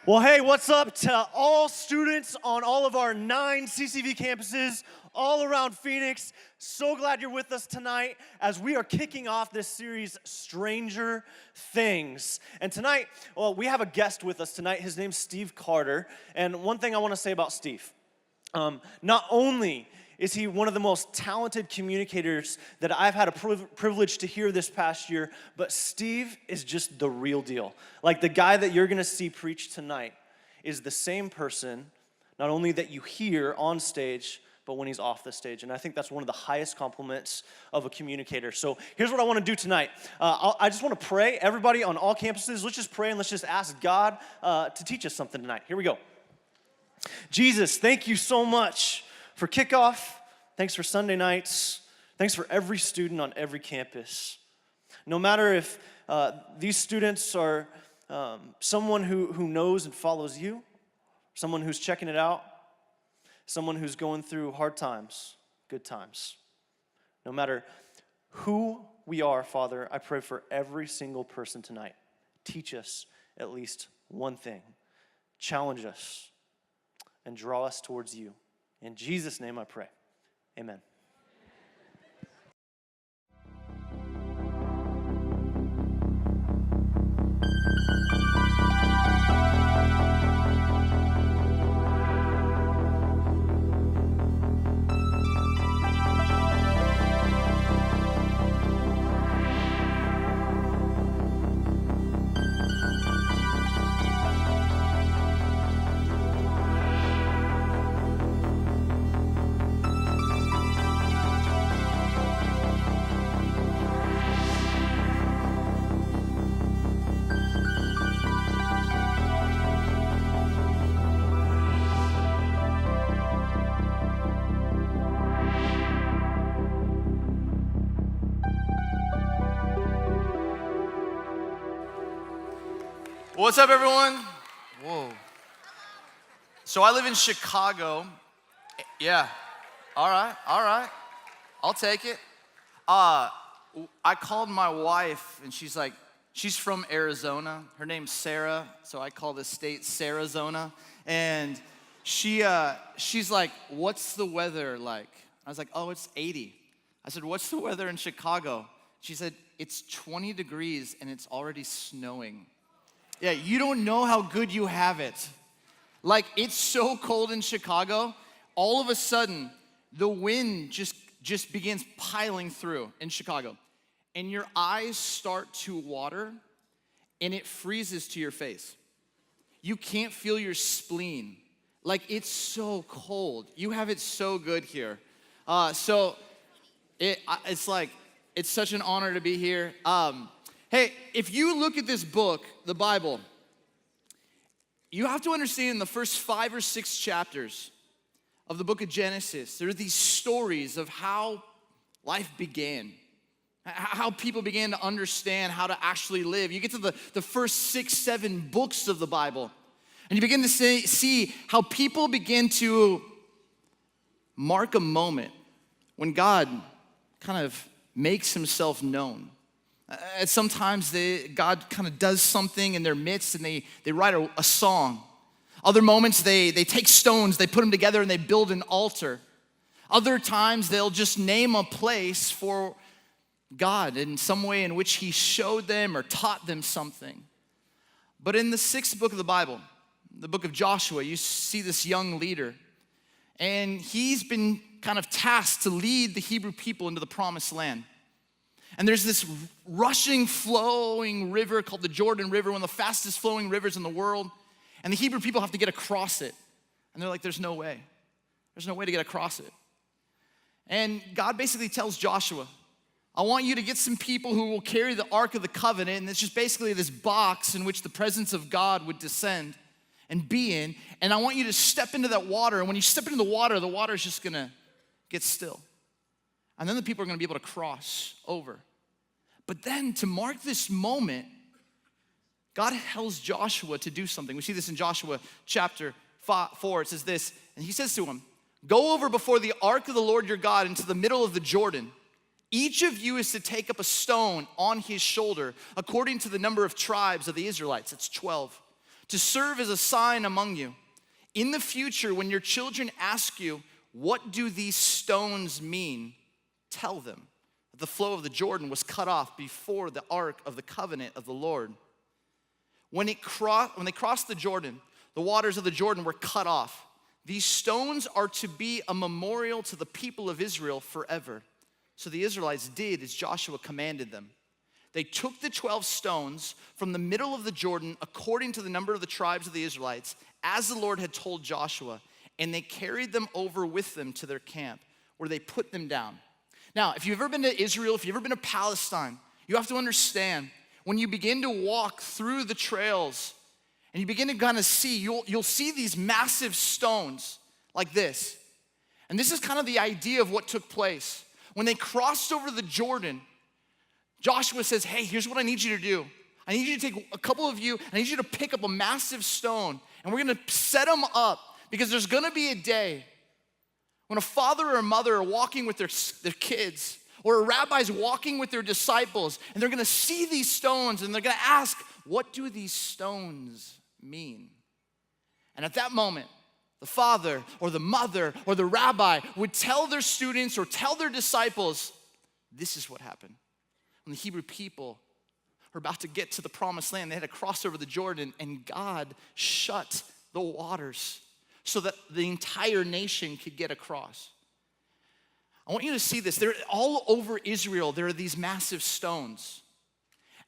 Well, hey, what's up to all students on all of our 9 CCV campuses all around Phoenix? So glad you're with us tonight as we are kicking off this series, Stranger Things. And tonight, well, we have a guest with us tonight. His name's Steve Carter. And one thing I want to say about Steve, not only is he one of the most talented communicators that I've had a privilege to hear this past year, but Steve is just the real deal. Like the guy that you're gonna see preach tonight is the same person, not only that you hear on stage, but when he's off the stage. And I think that's one of the highest compliments of a communicator. So here's what I wanna do tonight. I just wanna pray. Everybody on all campuses, let's just pray and let's just ask God to teach us something tonight. Here we go. Jesus, thank you so much for Kickoff. Thanks for Sunday nights. Thanks for every student on every campus. No matter if these students are someone who knows and follows you, someone who's checking it out, someone who's going through hard times, good times. No matter who we are, Father, I pray for every single person tonight. Teach us at least one thing. Challenge us and draw us towards you. In Jesus' name I pray. Amen. What's up, everyone? Whoa. So I live in Chicago. Yeah. All right. I'll take it. I called my wife, and she's from Arizona. Her name's Sarah, so I call this state Sarazona. And she's like, "What's the weather like?" I was like, "Oh, it's 80." I said, "What's the weather in Chicago?" She said, "It's 20 degrees, and it's already snowing." Yeah, you don't know how good you have it. Like, it's so cold in Chicago, all of a sudden, the wind just begins piling through in Chicago. And your eyes start to water, and it freezes to your face. You can't feel your spleen. Like, it's so cold. You have it so good here. It's such an honor to be here. Hey, if you look at this book, the Bible, you have to understand in the first 5 or 6 chapters of the book of Genesis, there are these stories of how life began, how people began to understand how to actually live. You get to the first 6, 7 books of the Bible, and you begin to see how people begin to mark a moment when God kind of makes himself known. Sometimes God kind of does something in their midst and they write a song. Other moments they take stones, they put them together and they build an altar. Other times they'll just name a place for God in some way in which he showed them or taught them something. But in the 6th book of the Bible, the book of Joshua, you see this young leader. And he's been kind of tasked to lead the Hebrew people into the promised land. And there's this rushing, flowing river called the Jordan River, one of the fastest flowing rivers in the world. And the Hebrew people have to get across it. And they're like, there's no way. There's no way to get across it. And God basically tells Joshua, I want you to get some people who will carry the Ark of the Covenant. And it's just basically this box in which the presence of God would descend and be in. And I want you to step into that water. And when you step into the water is just going to get still. And then the people are going to be able to cross over. But then to mark this moment, God tells Joshua to do something. We see this in Joshua chapter 4. It says this, and he says to him, go over before the ark of the Lord your God into the middle of the Jordan. Each of you is to take up a stone on his shoulder according to the number of tribes of the Israelites. It's 12. to serve as a sign among you. In the future, when your children ask you, what do these stones mean? Tell them that the flow of the Jordan was cut off before the ark of the covenant of the Lord. When they crossed the Jordan, the waters of the Jordan were cut off. These stones are to be a memorial to the people of Israel forever. So the Israelites did as Joshua commanded them. They took the 12 stones from the middle of the Jordan according to the number of the tribes of the Israelites, as the Lord had told Joshua, and they carried them over with them to their camp, where they put them down. Now, if you've ever been to Israel, if you've ever been to Palestine, you have to understand, when you begin to walk through the trails, and you begin to kind of see, you'll see these massive stones like this. And this is kind of the idea of what took place. When they crossed over the Jordan, Joshua says, hey, here's what I need you to do. I need you to take a couple of you, I need you to pick up a massive stone, and we're gonna set them up, because there's gonna be a day when a father or a mother are walking with their kids, or a rabbi's walking with their disciples, and they're gonna see these stones, and they're gonna ask, what do these stones mean? And at that moment, the father or the mother or the rabbi would tell their students or tell their disciples, this is what happened. When the Hebrew people were about to get to the promised land, they had to cross over the Jordan, and God shut the waters so that the entire nation could get across. I want you to see this. They're all over Israel, there are these massive stones.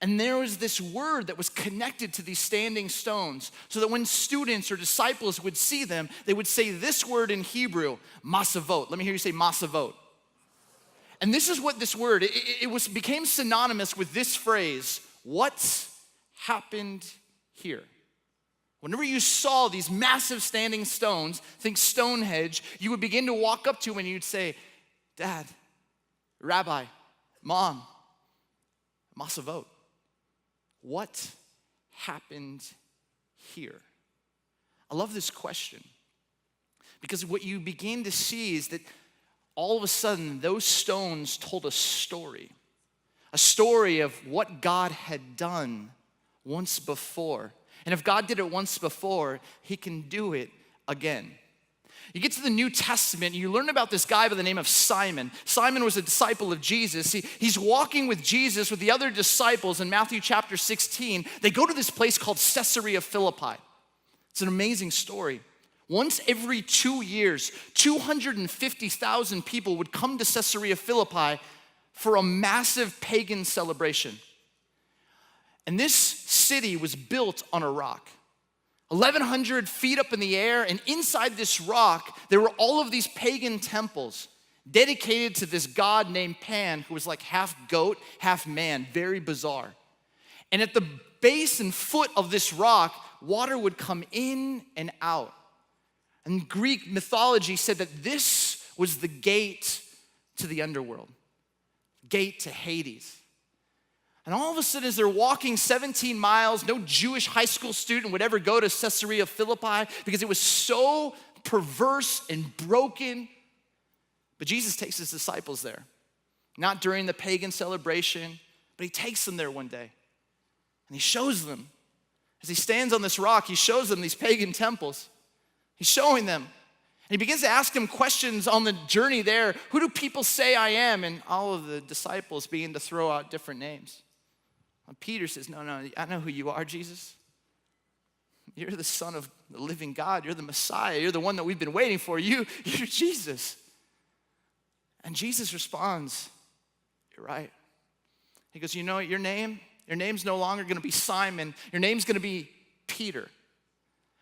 And there was this word that was connected to these standing stones, so that when students or disciples would see them, they would say this word in Hebrew, masavot. Let me hear you say masavot. And this is what this word, became synonymous with this phrase, what happened here? Whenever you saw these massive standing stones, think Stonehenge, you would begin to walk up to them and you'd say, Dad, Rabbi, Mom, masavot. What happened here? I love this question, because what you begin to see is that all of a sudden those stones told a story of what God had done once before. And if God did it once before, he can do it again. You get to the New Testament, and you learn about this guy by the name of Simon. Simon was a disciple of Jesus. He's walking with Jesus with the other disciples in Matthew chapter 16. They go to this place called Caesarea Philippi. It's an amazing story. Once every 2 years, 250,000 people would come to Caesarea Philippi for a massive pagan celebration. And this city was built on a rock. 1,100 feet up in the air, and inside this rock, there were all of these pagan temples dedicated to this god named Pan, who was like half goat, half man, very bizarre. And at the base and foot of this rock, water would come in and out. And Greek mythology said that this was the gate to the underworld, gate to Hades. And all of a sudden, as they're walking 17 miles, no Jewish high school student would ever go to Caesarea Philippi because it was so perverse and broken. But Jesus takes his disciples there, not during the pagan celebration, but he takes them there one day. And he shows them, as he stands on this rock, he shows them these pagan temples. He's showing them. And he begins to ask them questions on the journey there. Who do people say I am? And all of the disciples begin to throw out different names. And Peter says, no, I know who you are, Jesus. You're the Son of the living God. You're the Messiah. You're the one that we've been waiting for. You're Jesus. And Jesus responds, you're right. He goes, you know what, your name's no longer gonna be Simon. Your name's gonna be Peter.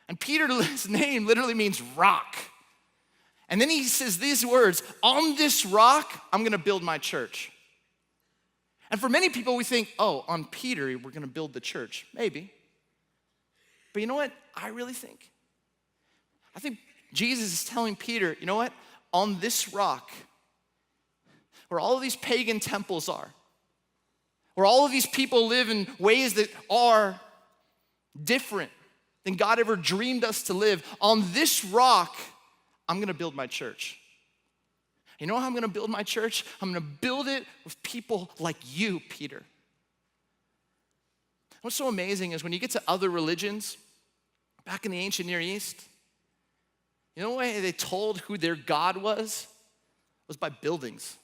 And Peter's name literally means rock. And then he says these words, on this rock, I'm gonna build my church. And for many people, we think, oh, on Peter, we're gonna build the church. Maybe. But you know what I really think? I think Jesus is telling Peter, you know what? On this rock, where all of these pagan temples are, where all of these people live in ways that are different than God ever dreamed us to live, on this rock, I'm gonna build my church. You know how I'm gonna build my church? I'm gonna build it with people like you, Peter. What's so amazing is when you get to other religions, back in the ancient Near East, you know the way they told who their God was? It was by buildings,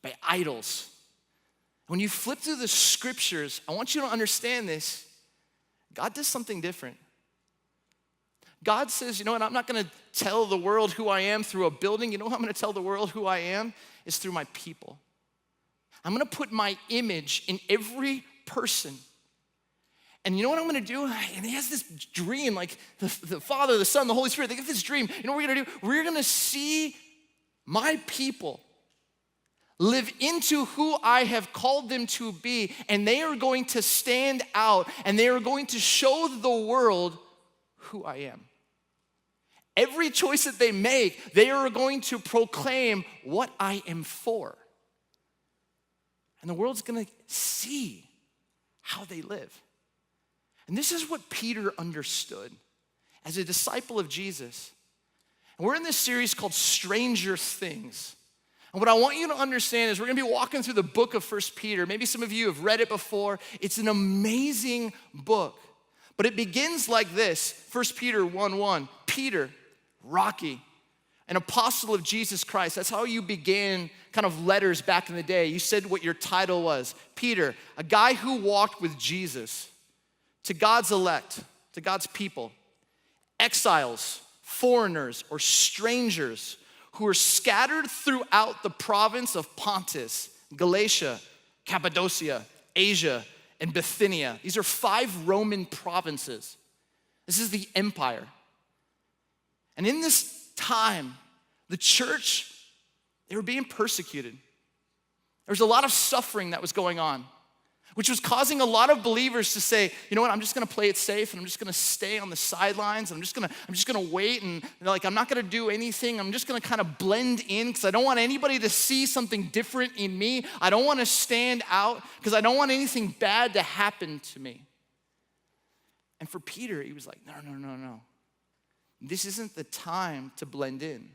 by idols. When you flip through the scriptures, I want you to understand this. God does something different. God says, you know what, I'm not gonna tell the world who I am through a building. You know how I'm gonna tell the world who I am? Is through my people. I'm gonna put my image in every person. And you know what I'm gonna do? And he has this dream, like the Father, the Son, the Holy Spirit, they get this dream. You know what we're gonna do? We're gonna see my people live into who I have called them to be, and they are going to stand out, and they are going to show the world who I am. Every choice that they make, they are going to proclaim what I am for. And the world's gonna see how they live. And this is what Peter understood as a disciple of Jesus. And we're in this series called Stranger Things. And what I want you to understand is we're gonna be walking through the book of 1 Peter. Maybe some of you have read it before. It's an amazing book. But it begins like this, 1 Peter 1:1. Peter, Rocky, an apostle of Jesus Christ. That's how you began kind of letters back in the day. You said what your title was. Peter, a guy who walked with Jesus, to God's elect, to God's people, exiles, foreigners, or strangers who are scattered throughout the province of Pontus, Galatia, Cappadocia, Asia, and Bithynia. These are 5 Roman provinces. This is the empire. And in this time, the church, they were being persecuted. There was a lot of suffering that was going on, which was causing a lot of believers to say, you know what, I'm just gonna play it safe and I'm just gonna stay on the sidelines. I'm just gonna wait and like I'm not gonna do anything. I'm just gonna kind of blend in because I don't want anybody to see something different in me. I don't wanna stand out because I don't want anything bad to happen to me. And for Peter, he was like, no. This isn't the time to blend in.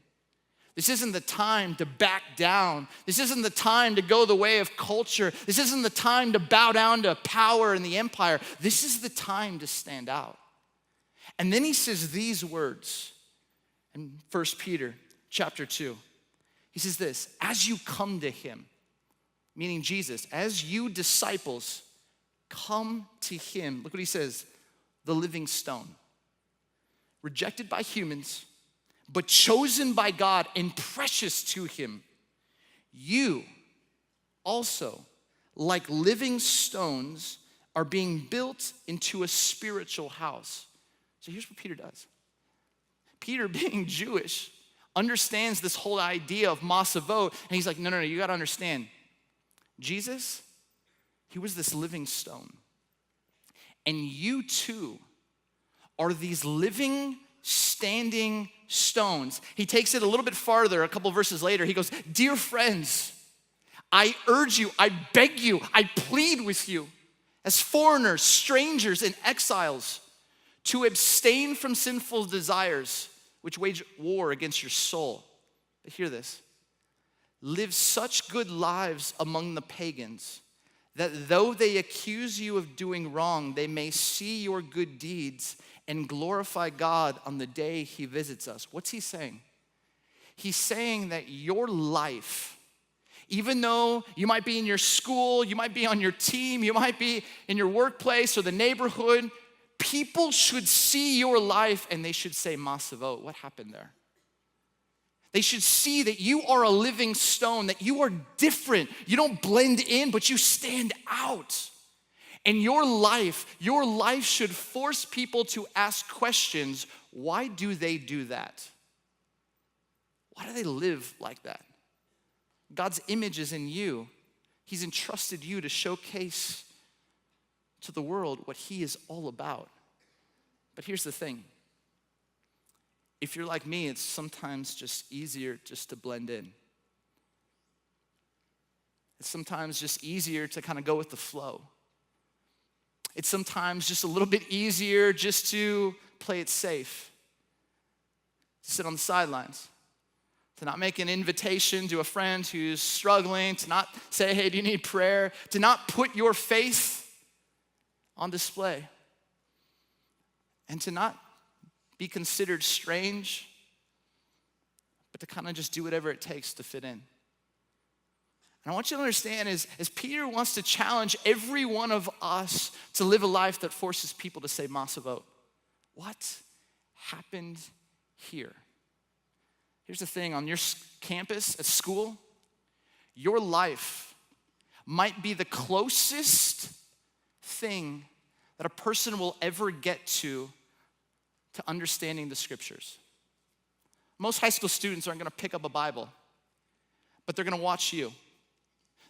This isn't the time to back down. This isn't the time to go the way of culture. This isn't the time to bow down to power and the empire. This is the time to stand out. And then he says these words in 1 Peter chapter 2. He says this, as you come to him, meaning Jesus, as you disciples come to him, look what he says, the living stone, rejected by humans, but chosen by God and precious to him. You also, like living stones, are being built into a spiritual house. So here's what Peter does. Peter, being Jewish, understands this whole idea of masavot, and he's like, no, you gotta understand. Jesus, he was this living stone. And you too are these living, standing stones. He takes it a little bit farther, a couple verses later. He goes, dear friends, I urge you, I beg you, I plead with you, as foreigners, strangers, and exiles, to abstain from sinful desires which wage war against your soul. But hear this. Live such good lives among the pagans that though they accuse you of doing wrong, they may see your good deeds and glorify God on the day he visits us. What's he saying? He's saying that your life, even though you might be in your school, you might be on your team, you might be in your workplace or the neighborhood, people should see your life and they should say, Masavot, what happened there? They should see that you are a living stone, that you are different. You don't blend in, but you stand out. And your life should force people to ask questions. Why do they do that? Why do they live like that? God's image is in you. He's entrusted you to showcase to the world what he is all about. But here's the thing. If you're like me, it's sometimes just easier just to blend in. It's sometimes just easier to kind of go with the flow. It's sometimes just a little bit easier just to play it safe, to sit on the sidelines, to not make an invitation to a friend who's struggling, to not say, hey, do you need prayer, to not put your faith on display, and to not be considered strange, but to kind of just do whatever it takes to fit in. And I want you to understand is Peter wants to challenge every one of us to live a life that forces people to say, Masavot, what happened here? Here's the thing, on your campus, at school, your life might be the closest thing that a person will ever get to understanding the scriptures. Most high school students aren't gonna pick up a Bible, but they're gonna watch you.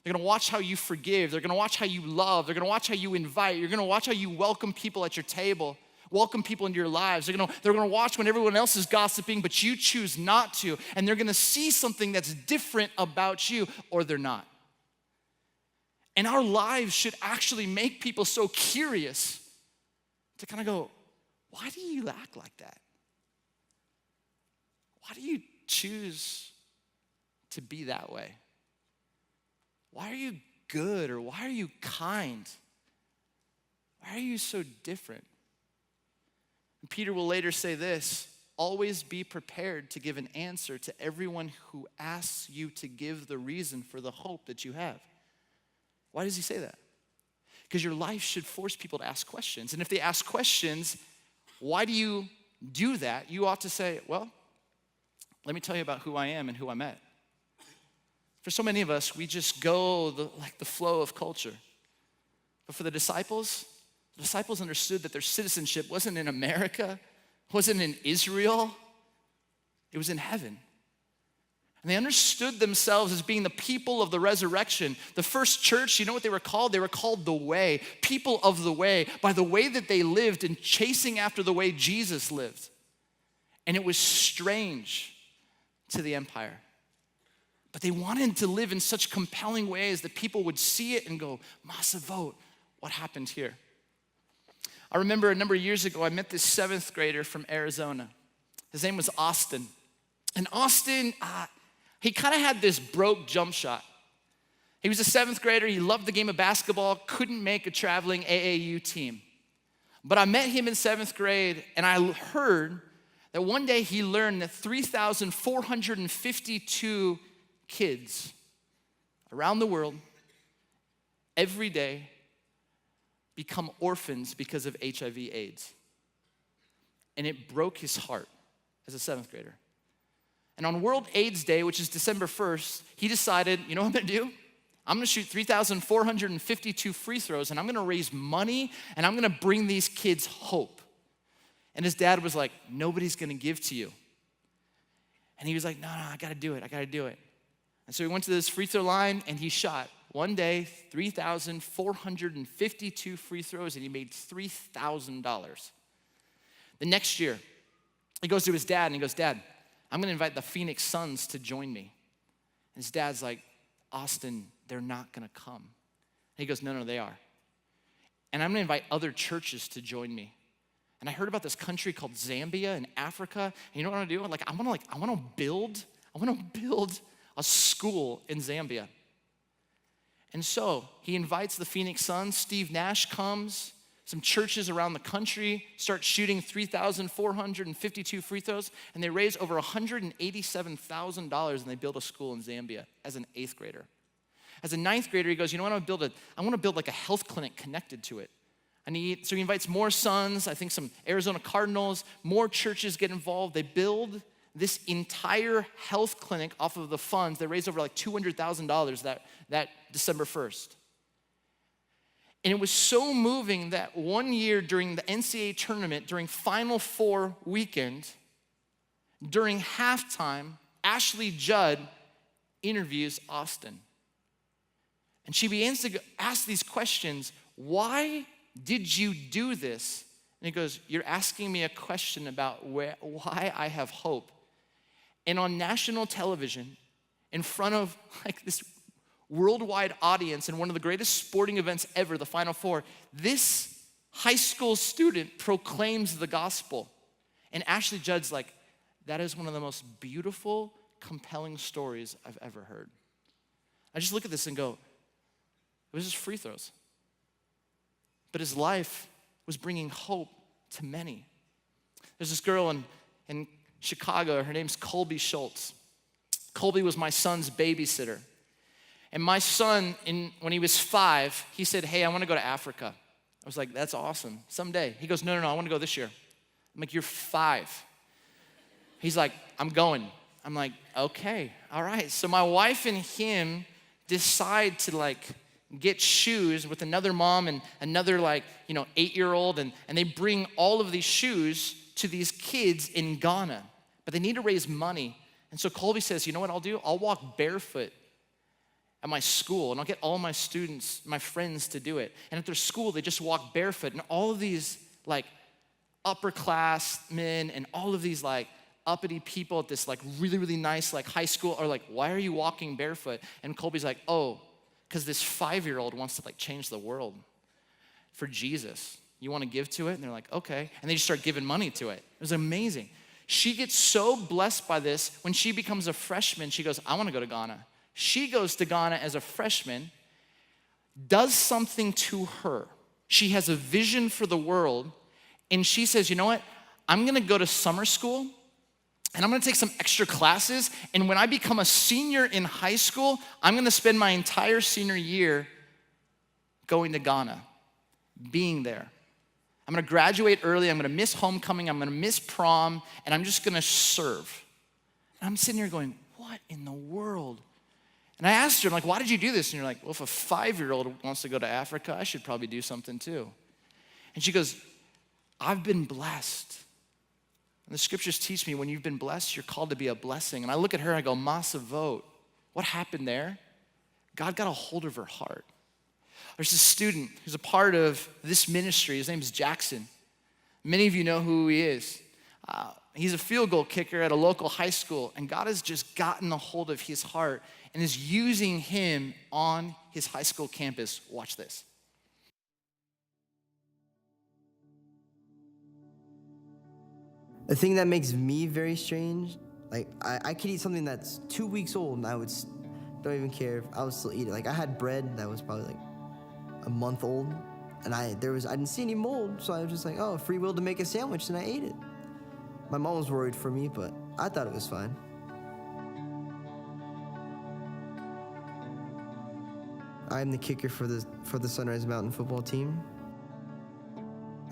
They're gonna watch how you forgive. They're gonna watch how you love. They're gonna watch how you invite. You're gonna watch how you welcome people at your table, welcome people into your lives. They're gonna watch when everyone else is gossiping, but you choose not to. And they're gonna see something that's different about you, or they're not. And our lives should actually make people so curious to kind of go, why do you act like that? Why do you choose to be that way? Why are you good, or why are you kind? Why are you so different? And Peter will later say this, always be prepared to give an answer to everyone who asks you to give the reason for the hope that you have. Why does he say that? Because your life should force people to ask questions. And if they ask questions, why do you do that? You ought to say, well, let me tell you about who I am and who I met. For so many of us, we just go like the flow of culture. But for the disciples understood that their citizenship wasn't in America, wasn't in Israel, it was in heaven. And they understood themselves as being the people of the resurrection. The first church, you know what they were called? They were called the way, people of the way, by the way that they lived and chasing after the way Jesus lived. And it was strange to the empire. But they wanted to live in such compelling ways that people would see it and go, Masavot, what happened here? I remember a number of years ago, I met this 7th grader from Arizona. His name was Austin. And Austin, he kind of had this broke jump shot. He was a 7th grader. He loved the game of basketball, couldn't make a traveling AAU team. But I met him in 7th grade, and I heard that one day he learned that 3,452 kids around the world every day become orphans because of HIV/AIDS. And it broke his heart as a 7th grader. And on World AIDS Day, which is December 1st, he decided, you know what I'm gonna do? I'm gonna shoot 3,452 free throws, and I'm gonna raise money, and I'm gonna bring these kids hope. And his dad was like, nobody's gonna give to you. And he was like, no, I gotta do it. And so he went to this free throw line, and he shot one day 3,452 free throws, and he made $3,000. The next year, he goes to his dad, and he goes, Dad, I'm gonna invite the Phoenix Suns to join me. And his dad's like, Austin, they're not gonna come. And he goes, no, they are. And I'm gonna invite other churches to join me. And I heard about this country called Zambia in Africa. And you know what I'm gonna do? I wanna build a school in Zambia. And so he invites the Phoenix Suns. Steve Nash comes. Some churches around the country start shooting 3,452 free throws, and they raise over $187,000, and they build a school in Zambia as an 8th grader. As a 9th grader, he goes, you know what, I want to build like a health clinic connected to it. So he invites more sons, I think some Arizona Cardinals, more churches get involved. They build this entire health clinic off of the funds. They raised over like $200,000 that December 1st. And it was so moving that one year during the NCAA tournament, during Final Four weekend, during halftime, Ashley Judd interviews Austin. And she begins to ask these questions. Why did you do this? And he goes, you're asking me a question about why I have hope. And on national television, in front of like this worldwide audience and one of the greatest sporting events ever, the Final Four, this high school student proclaims the gospel. And Ashley Judd's like, that is one of the most beautiful, compelling stories I've ever heard. I just look at this and go, it was just free throws. But his life was bringing hope to many. There's this girl in Chicago, her name's Colby Schultz. Colby was my son's babysitter. And my son, when he was 5, he said, hey, I wanna go to Africa. I was like, that's awesome, someday. He goes, no, I wanna go this year. I'm like, you're 5. He's like, I'm going. I'm like, okay, all right. So my wife and him decide to get shoes with another mom and another 8-year-old, and they bring all of these shoes to these kids in Ghana, but they need to raise money. And so Colby says, you know what I'll do? I'll walk barefoot at my school, and I'll get all my students, my friends to do it. And at their school, they just walk barefoot, and all of these upper class men and all of these uppity people at this really, really nice high school are why are you walking barefoot? And Colby's like, oh, because this 5-year-old wants to change the world for Jesus. You want to give to it? And they're like, okay. And they just start giving money to it. It was amazing. She gets so blessed by this. When she becomes a freshman, she goes, I want to go to Ghana. She goes to Ghana as a freshman, does something to her. She has a vision for the world, and she says, you know what? I'm going to go to summer school, and I'm gonna take some extra classes, and when I become a senior in high school, I'm gonna spend my entire senior year going to Ghana, being there. I'm gonna graduate early, I'm gonna miss homecoming, I'm gonna miss prom, and I'm just gonna serve. And I'm sitting here going, what in the world? And I asked her, I'm like, why did you do this? And you're like, well, if a 5-year-old wants to go to Africa, I should probably do something too. And she goes, I've been blessed. And the scriptures teach me when you've been blessed, you're called to be a blessing. And I look at her and I go, Masa vote. What happened there? God got a hold of her heart. There's a student who's a part of this ministry. His name's Jackson. Many of you know who he is. He's a field goal kicker at a local high school. And God has just gotten a hold of his heart and is using him on his high school campus. Watch this. The thing that makes me very strange, I could eat something that's 2 weeks old and I don't even care if I would still eat it. I had bread that was probably a month old, and I didn't see any mold, so I was just oh, free will to make a sandwich, and I ate it. My mom was worried for me, but I thought it was fine. I'm the kicker for the Sunrise Mountain football team.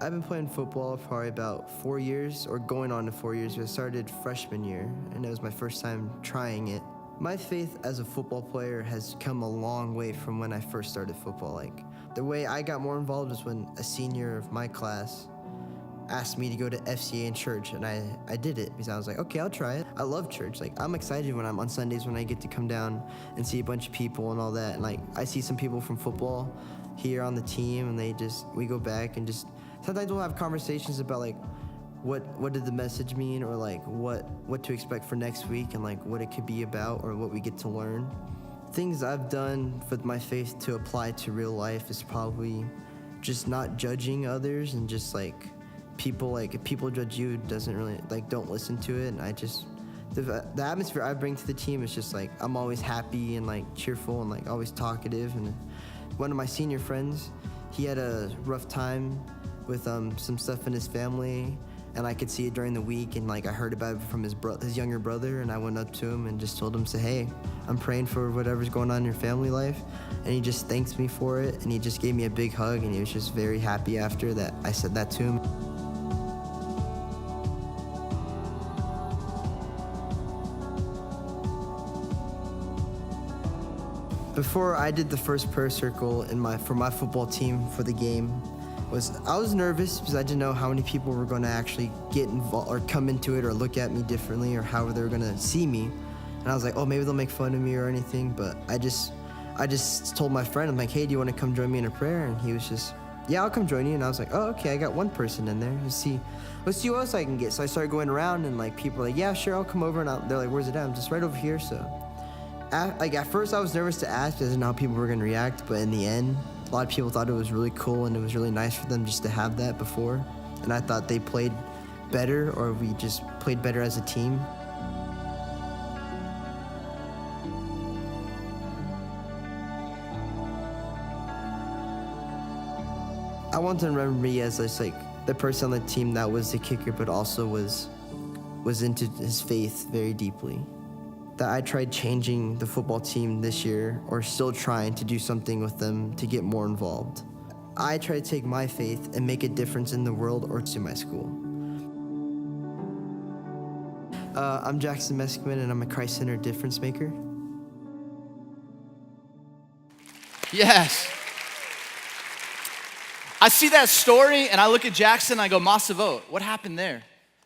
I've been playing football probably about 4 years, or going on to 4 years. I started freshman year, and it was my first time trying it. My faith as a football player has come a long way from when I first started football. The way I got more involved was when a senior of my class asked me to go to FCA in church, and I did it because I was like, okay, I'll try it. I love church. I'm excited when I'm on Sundays when I get to come down and see a bunch of people and all that. And I see some people from football here on the team, and we go back and sometimes we'll have conversations about what did the message mean, or what to expect for next week, and what it could be about, or what we get to learn. Things I've done with my faith to apply to real life is probably just not judging others, and just people if people judge you, doesn't really don't listen to it. And the atmosphere I bring to the team is just I'm always happy and cheerful and always talkative. And one of my senior friends, he had a rough time with some stuff in his family, and I could see it during the week, and I heard about it from his younger brother, and I went up to him and just told him, hey, I'm praying for whatever's going on in your family life. And he just thanked me for it, and he just gave me a big hug, and he was just very happy after that I said that to him. Before I did the first prayer circle for my football team for the game, I was nervous because I didn't know how many people were going to actually get involved or come into it or look at me differently, or how they were going to see me. And I was like, oh, maybe they'll make fun of me or anything. But I just told my friend, I'm like, hey, do you want to come join me in a prayer? And he was just, yeah, I'll come join you. And I was like, oh, okay, I got one person in there. Let's see what else I can get. So I started going around, and people were like, yeah, sure, I'll come over. And they're like, where's it at? I'm just right over here. So at first I was nervous to ask because I didn't know how people were going to react. But in the end, a lot of people thought it was really cool, and it was really nice for them just to have that before. And I thought they played better, or we just played better as a team. I want them to remember me as this the person on the team that was the kicker, but also was into his faith very deeply. That I tried changing the football team this year, or still trying to do something with them to get more involved. I try to take my faith and make a difference in the world or to my school. I'm Jackson Meskiman, and I'm a Christ-centered difference maker. Yes. I see that story and I look at Jackson and I go, Masavot, what happened there?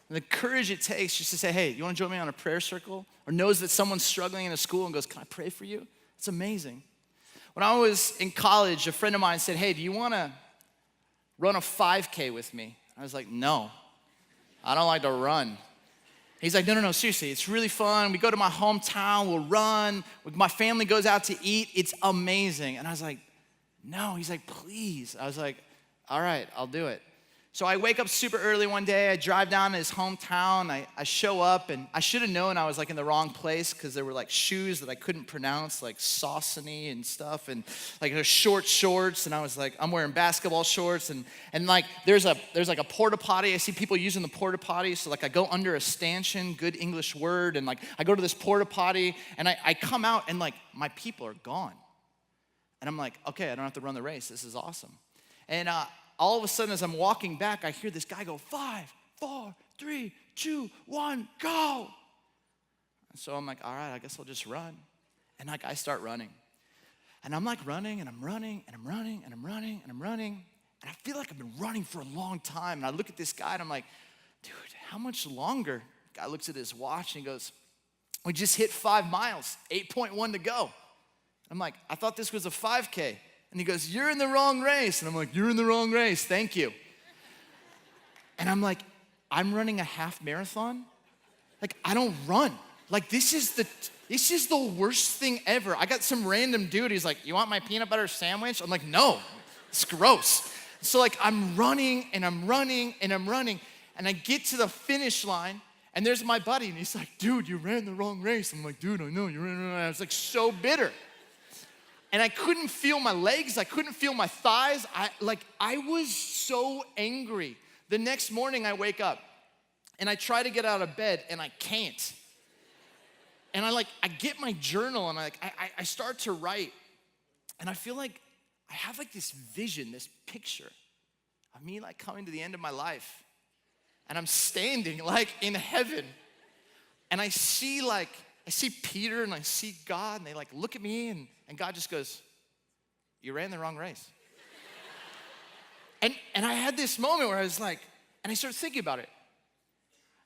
And the courage it takes just to say, hey, you want to join me on a prayer circle? Or knows that someone's struggling in a school and goes, can I pray for you? It's amazing. When I was in college, a friend of mine said, hey, do you want to run a 5K with me? I was like, no, I don't like to run. He's like, no, seriously, it's really fun. We go to my hometown, we'll run. My family goes out to eat. It's amazing. And I was like, no. He's like, please. I was like, all right, I'll do it. So I wake up super early one day. I drive down to his hometown. I show up, and I should have known I was like in the wrong place because there were like shoes that I couldn't pronounce, like Saucony and stuff, and like short shorts. And I was like, I'm wearing basketball shorts, and like there's like a porta potty. I see people using the porta potty, so like I go under a stanchion, good English word, and like I go to this porta potty, and I come out, and like my people are gone, and I'm like, okay, I don't have to run the race. This is awesome, and all of a sudden, as I'm walking back, I hear this guy go, 5, 4, 3, 2, 1, go. And so I'm like, all right, I guess I'll just run. And like I start running. And I'm like running, and I'm running, and I'm running, and I'm running, and I'm running. And I feel like I've been running for a long time. And I look at this guy, and I'm like, dude, how much longer? The guy looks at his watch, and he goes, we just hit 5 miles, 8.1 to go. I'm like, I thought this was a 5K. And he goes, you're in the wrong race. And I'm like, you're in the wrong race, thank you. And I'm like, I'm running a half marathon? Like, I don't run. Like, this is the worst thing ever. I got some random dude, he's like, you want my peanut butter sandwich? I'm like, no, it's gross. So like, I'm running, and I'm running, and I'm running. And I get to the finish line, and there's my buddy, and he's like, dude, you ran the wrong race. I'm like, dude, I know, you ran the wrong race. I was like so bitter. And I couldn't feel my legs. I couldn't feel my thighs. I was so angry. The next morning I wake up and I try to get out of bed and I can't. And I get my journal and I start to write. And I feel like I have like this vision, this picture of me like coming to the end of my life. And I'm standing like in heaven. And I see Peter and I see God, and they like look at me, and God just goes, you ran the wrong race. and I had this moment where I was like, and I started thinking about it.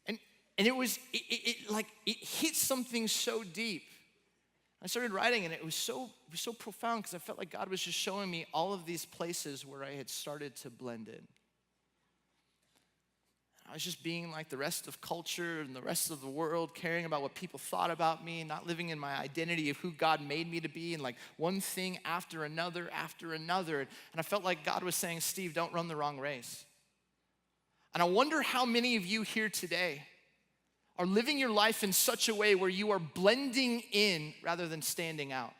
And it hit something so deep. I started writing, and it was so profound because I felt like God was just showing me all of these places where I had started to blend in. I was just being like the rest of culture and the rest of the world, caring about what people thought about me, not living in my identity of who God made me to be, and like one thing after another. And I felt like God was saying, Steve, don't run the wrong race. And I wonder how many of you here today are living your life in such a way where you are blending in rather than standing out,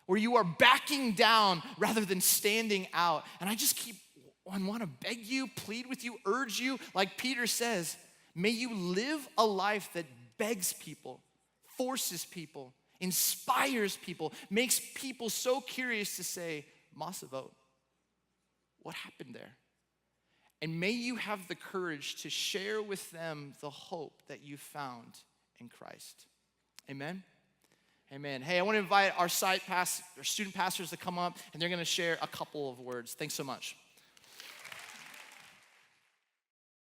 where you are backing down rather than standing out. And I want to beg you, plead with you, urge you, like Peter says, may you live a life that begs people, forces people, inspires people, makes people so curious to say, Masavot, what happened there? And may you have the courage to share with them the hope that you found in Christ. Amen? Amen. Hey, I want to invite our student pastors to come up, and they're going to share a couple of words. Thanks so much.